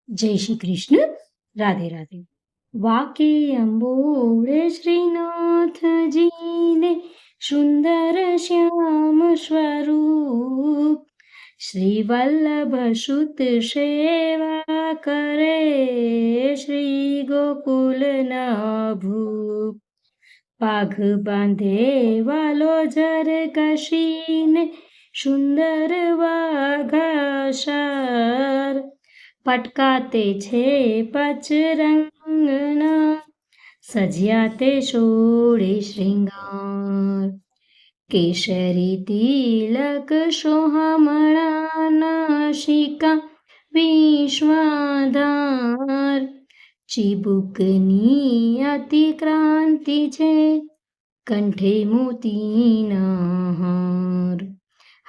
જય શ્રી કૃષ્ણ. રાધે રાધે. વાકે અંબોળે શ્રીનાથજીને સુંદર શ્યામ સ્વરૂપ, શ્રી વલ્લભ સુત સેવા કરે શ્રી ગોકુલના ભૂપ. પાઘ બાંધે વાલો જર કશીને સુંદર વાઘાસાર, પટકાતે છે પચરંગના સજ્યા તે સોળે શ્રૃંગાર. કેસરી તિલક સોહામણા નાસિકા વિશ્વાધાર, ચીબુકની અતિક્રાંતિ છે કંઠે મોતીના હાર.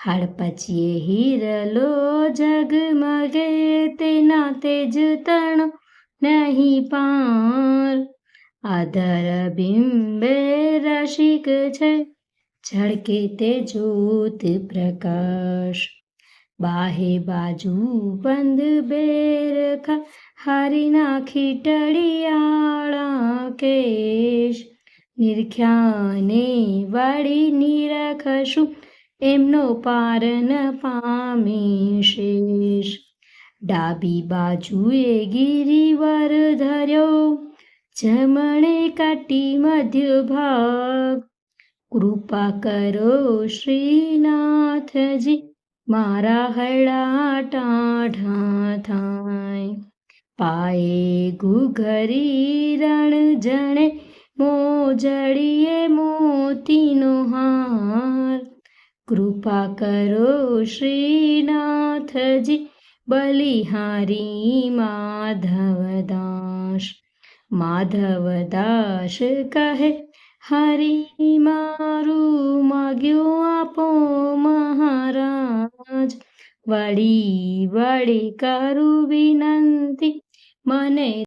હાડપચીએ હિરલો જગમગે તેના તેજ તણ નહીં પાર. આધર બિંબે રસિક છે ઝળકે તે જ્યોત પ્રકાશ. બાહે બાજુ બંધ બેરખા હારી નાખી ટળિયાળા કેશ. નિરખ્યાને વાળી નિરખશું એમનો પાર ન પામે શેષ. ડાબી બાજુએ ગિરિવર ધર્યો જમણે કાટી મધ્ય ભાગ. કૃપા કરો શ્રીનાથજી મારા હૈડા ટાઢા થાય. પાયે ઘૂઘરી રણ જણે મોજડીએ મોતીનો હાર. કૃપા કરો શ્રીનાથજી બલિહારી માધવદાસ. માધવદાસ કહે હરી મારું માગ્યું આપો મહારાજ. વળી વળી કરું વિનંતી મને